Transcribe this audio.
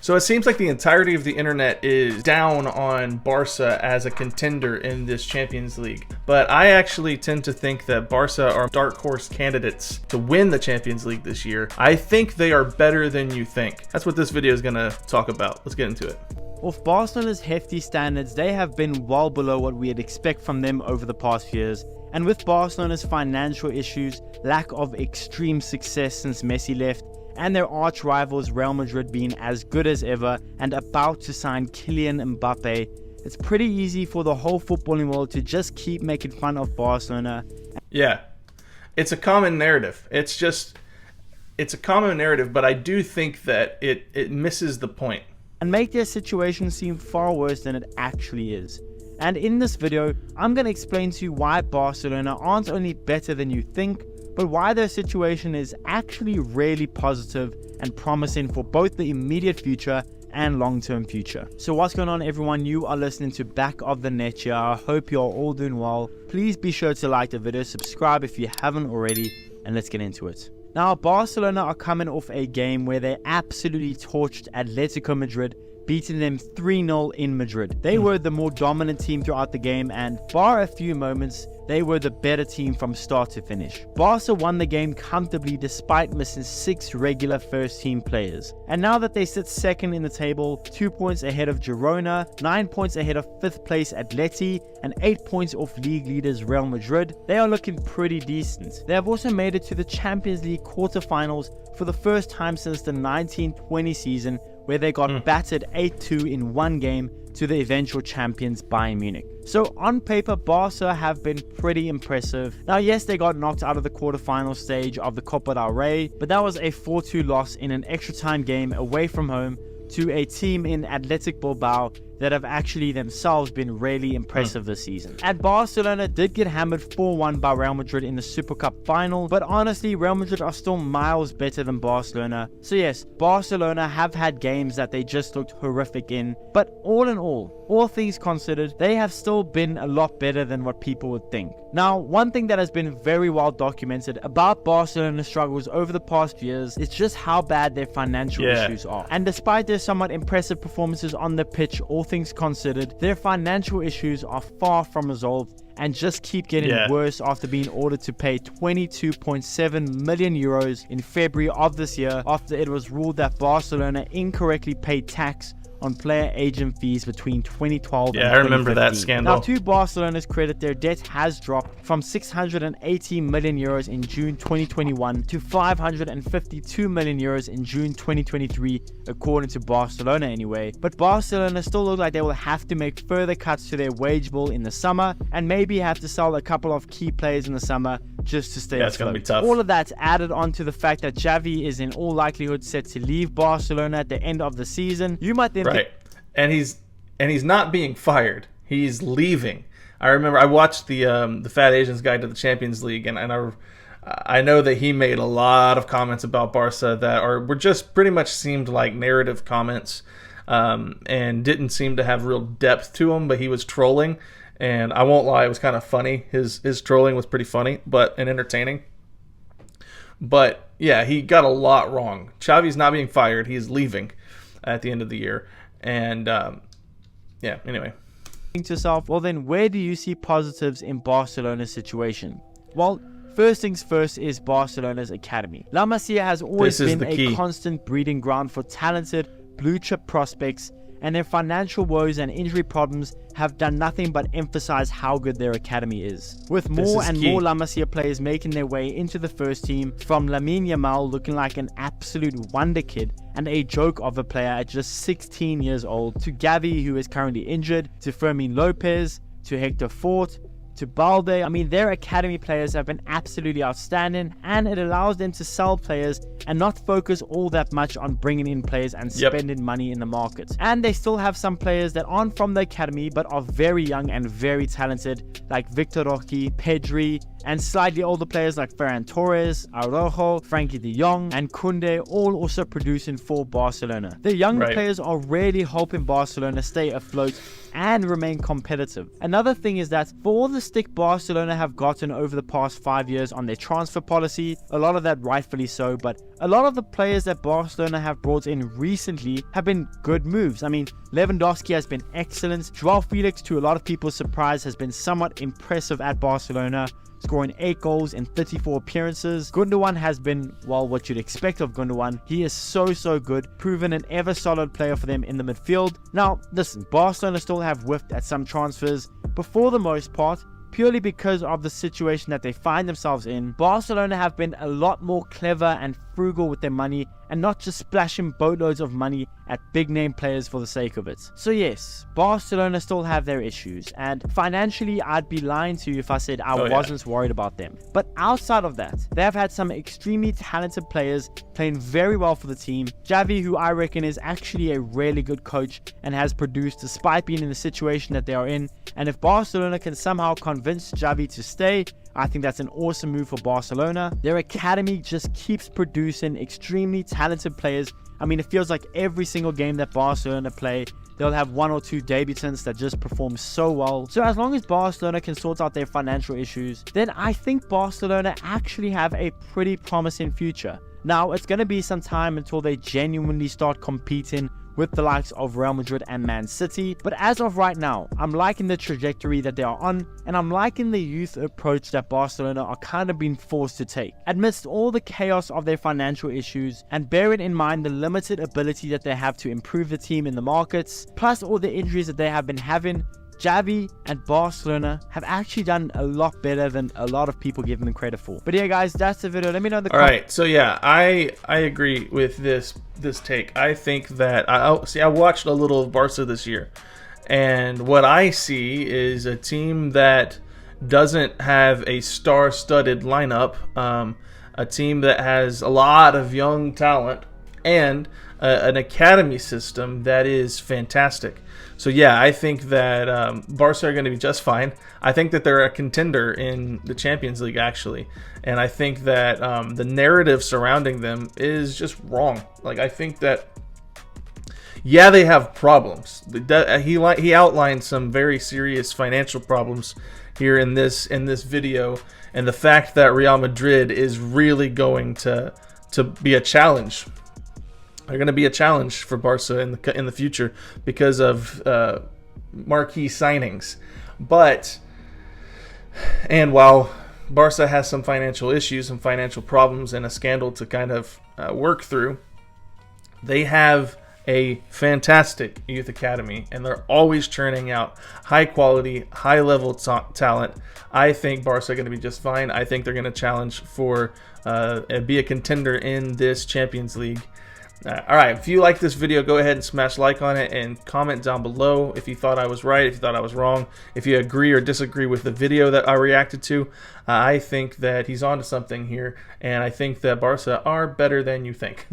So it seems like the entirety of the internet is down on Barca as a contender in this Champions League. But I actually tend to think that Barca are dark horse candidates to win the Champions League this year. I think they are better than you think. That's what this video is going to talk about. Let's get into it. With Barcelona's hefty standards, they have been well below what we'd expect from them over the past few years. And with Barcelona's financial issues, lack of extreme success since Messi left, and their arch rivals Real Madrid being as good as ever and about to sign Kylian Mbappe, it's pretty easy for the whole footballing world to just keep making fun of Barcelona. Yeah, it's a common narrative. It's a common narrative, but I do think that it misses the point. And make their situation seem far worse than it actually is. And in this video, I'm going to explain to you why Barcelona aren't only better than you think, but why their situation is actually really positive and promising for both the immediate future and long-term future. So what's going on, everyone? You are listening to Back of the Net here. I hope you're all doing well. Please be sure to like the video, subscribe if you haven't already, and let's get into it. Now, Barcelona are coming off a game where they absolutely torched Atletico Madrid, beating them 3-0 in Madrid. They were the more dominant team throughout the game, and bar a few moments, they were the better team from start to finish. Barca won the game comfortably despite missing 6 regular first-team players. And now that they sit second in the table, 2 points ahead of Girona, 9 points ahead of 5th place Atleti, and 8 points off league leaders Real Madrid, they are looking pretty decent. They have also made it to the Champions League quarterfinals for the first time since the 1920 season, where they got battered 8-2 in one game to the eventual champions Bayern Munich. So on paper, Barca have been pretty impressive. Now yes, they got knocked out of the quarterfinal stage of the Copa del Rey, but that was a 4-2 loss in an extra time game away from home to a team in Athletic Bilbao that have actually themselves been really impressive this season. And Barcelona did get hammered 4-1 by Real Madrid in the Super Cup final, but honestly, Real Madrid are still miles better than Barcelona. So yes, Barcelona have had games that they just looked horrific in, but all in all things considered, they have still been a lot better than what people would think. Now, one thing that has been very well documented about Barcelona's struggles over the past years is just how bad their financial issues are. And despite their somewhat impressive performances on the pitch, all things considered, their financial issues are far from resolved and just keep getting worse after being ordered to pay 22.7 million euros in February of this year after it was ruled that Barcelona incorrectly paid tax on player agent fees between 2012 and 2015. I remember that scandal. Now, to Barcelona's credit, their debt has dropped from 680 million euros in June 2021 to 552 million euros in June 2023, according to Barcelona anyway. But Barcelona still look like they will have to make further cuts to their wage bill in the summer and maybe have to sell a couple of key players in the summer just to stay afloat. It's going to be tough. All of that's added on to the fact that Xavi is in all likelihood set to leave Barcelona at the end of the season. You might then and he's not being fired. He's leaving. I remember I watched the Fat Asian's Guide to the Champions League, and I know that he made a lot of comments about Barca that were just pretty much seemed like narrative comments, and didn't seem to have real depth to them. But he was trolling, and I won't lie, it was kind of funny. His trolling was pretty funny, and entertaining. But yeah, he got a lot wrong. Xavi's not being fired. He's leaving at the end of the year. And anyway. Think to yourself, well then, where do you see positives in Barcelona's situation? Well, first things first is Barcelona's Academy. La Masia has always been a constant breeding ground for talented blue chip prospects, and their financial woes and injury problems have done nothing but emphasize how good their academy is. With more and more La Masia players making their way into the first team, from Lamine Yamal looking like an absolute wonder kid and a joke of a player at just 16 years old, to Gavi, who is currently injured, to Fermin Lopez, to Hector Fort, to Balde. I mean, their academy players have been absolutely outstanding, and it allows them to sell players and not focus all that much on bringing in players and spending money in the market. And they still have some players that aren't from the academy but are very young and very talented, like Victor Roque, Pedri, and slightly older players like Ferran Torres, Araujo, Frankie de Jong, and Koundé all also producing for Barcelona. The younger players are really helping Barcelona stay afloat and remain competitive. Another thing is that for all the stick Barcelona have gotten over the past 5 years on their transfer policy, a lot of that rightfully so, but a lot of the players that Barcelona have brought in recently have been good moves. I mean, Lewandowski has been excellent. Joao Felix, to a lot of people's surprise, has been somewhat impressive at Barcelona, scoring 8 goals in 34 appearances. Gundogan has been, well, what you'd expect of Gundogan. He is so good, proven an ever solid player for them in the midfield. Now, listen, Barcelona still have whiffed at some transfers, but for the most part, purely because of the situation that they find themselves in, Barcelona have been a lot more clever and frugal with their money and not just splashing boatloads of money at big name players for the sake of it. So yes, Barcelona still have their issues, and financially I'd be lying to you if I said I wasn't worried about them. But outside of that, they have had some extremely talented players playing very well for the team. Xavi, who I reckon is actually a really good coach and has produced despite being in the situation that they are in, and if Barcelona can somehow convince Xavi to stay, I think that's an awesome move for Barcelona. Their academy just keeps producing extremely talented players. I mean, it feels like every single game that Barcelona play, they'll have 1 or 2 debutants that just perform so well. So as long as Barcelona can sort out their financial issues, then I think Barcelona actually have a pretty promising future. Now, it's going to be some time until they genuinely start competing with the likes of Real Madrid and Man City, but as of right now, I'm liking the trajectory that they are on, and I'm liking the youth approach that Barcelona are kind of being forced to take. Amidst all the chaos of their financial issues, and bearing in mind the limited ability that they have to improve the team in the markets, plus all the injuries that they have been having, Xavi and Barcelona have actually done a lot better than a lot of people give them credit for. But yeah, guys, that's the video. Let me know in the comments. Alright, so yeah, I agree with this take. I think that I watched a little of Barca this year, and what I see is a team that doesn't have a star-studded lineup, a team that has a lot of young talent, and an academy system that is fantastic. So yeah, I think that Barca are going to be just fine. I think that they're a contender in the Champions League, actually. And I think that the narrative surrounding them is just wrong. Like, I think that, yeah, they have problems. He outlined some very serious financial problems here in this video. And the fact that Real Madrid is really going to be a challenge. They're going to be a challenge for Barca in the future because of marquee signings. And while Barca has some financial issues, some financial problems, and a scandal to kind of work through, they have a fantastic youth academy, and they're always churning out high quality, high level talent. I think Barca are going to be just fine. I think they're going to challenge for be a contender in this Champions League. Alright, if you like this video, go ahead and smash like on it and comment down below if you thought I was right, if you thought I was wrong, if you agree or disagree with the video that I reacted to. I think that he's onto something here, and I think that Barca are better than you think.